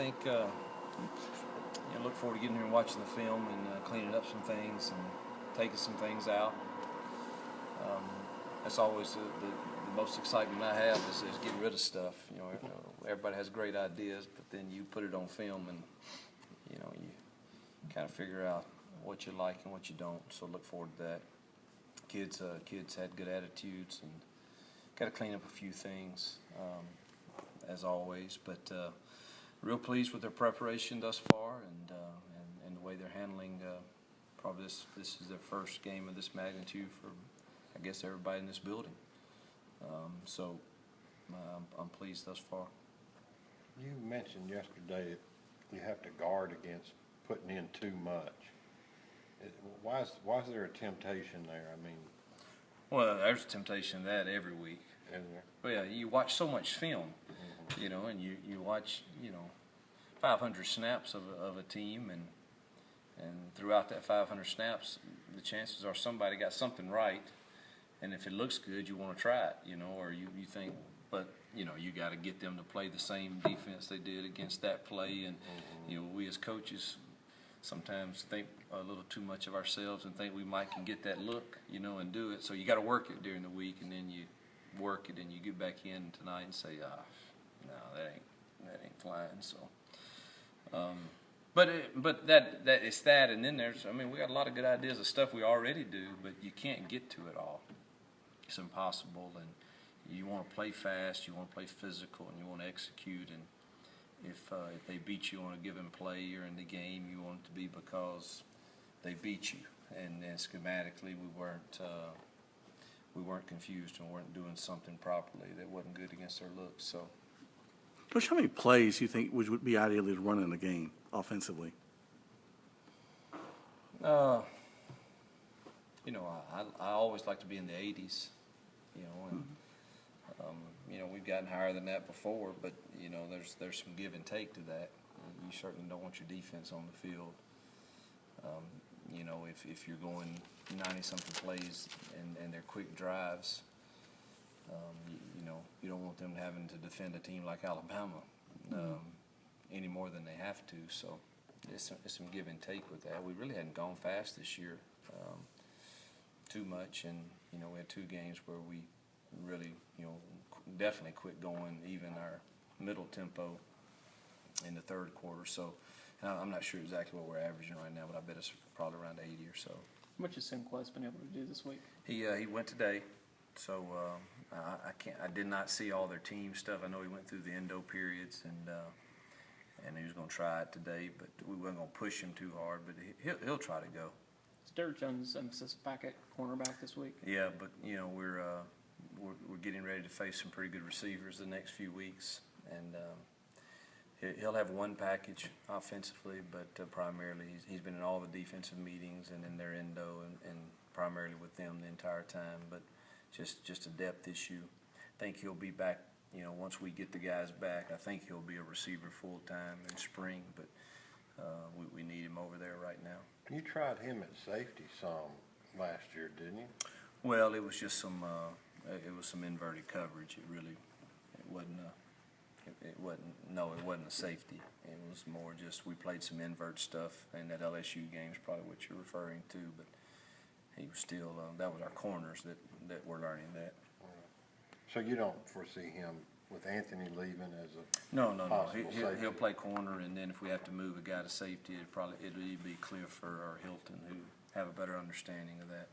think look forward to getting here and watching the film and cleaning up some things and taking some things out. That's always the most excitement I have is getting rid of stuff. Everybody has great ideas, but then you put it on film and you kind of figure out what you like and what you don't. So look forward to that. Kids had good attitudes and got to clean up a few things as always, but real pleased with their preparation thus far and the way they're handling. Probably this is their first game of this magnitude for, I guess, everybody in this building. So I'm pleased thus far. You mentioned yesterday that you have to guard against putting in too much. Why is there a temptation there? I mean, well, there's a temptation of that every week. Is there? Well, yeah, you watch so much film, and you watch 500 snaps of a team, and throughout that 500 snaps, the chances are somebody got something right, and if it looks good, you want to try it, or you think, but you got to get them to play the same defense they did against that play, and we as coaches sometimes think a little too much of ourselves and think we can get that look, and do it. So you got to work it during the week, and then you work it, and you get back in tonight and say, no, that ain't flying. So, but that it's that, and then we got a lot of good ideas of stuff we already do, but you can't get to it all. It's impossible, and you want to play fast, you want to play physical, and you want to execute. And if they beat you on a given play or in the game, you want it to be because they beat you. And then schematically, we weren't confused and weren't doing something properly that wasn't good against their looks. So, Coach, how many plays do you think would be ideally to run in a game offensively? I always like to be in the 80s. We've gotten higher than that before, but there's some give and take to that. You certainly don't want your defense on the field. If you're going 90-something plays and they're quick drives, you don't want them having to defend a team like Alabama any more than they have to. So there's some give and take with that. We really hadn't gone fast this year too much, and we had two games where we really definitely quit going even our middle tempo in the third quarter. So I'm not sure exactly what we're averaging right now, but I bet it's probably around 80 or so. How much has Simquest been able to do this week? He went today, so I did not see all their team stuff. I know he went through the endo periods and he was going to try it today, but we weren't going to push him too hard. But he'll try to go. Is Derek Jones' emphasis back at cornerback this week? Yeah, but we're getting ready to face some pretty good receivers the next few weeks, and he'll have one package offensively, but primarily he's been in all the defensive meetings and in their endo and primarily with them the entire time. But just a depth issue. I think he'll be back. Once we get the guys back, I think he'll be a receiver full time in spring. But we need him over there right now. You tried him at safety some last year, didn't you? Well, it was just some inverted coverage. It wasn't a safety. It was more just we played some invert stuff, and that LSU game is probably what you're referring to. But he was still that was our corners that were learning that. So you don't foresee him with Anthony leaving as a No. He'll play corner, and then if we have to move a guy to safety, it'll be Cliff or Hilton who have a better understanding of that.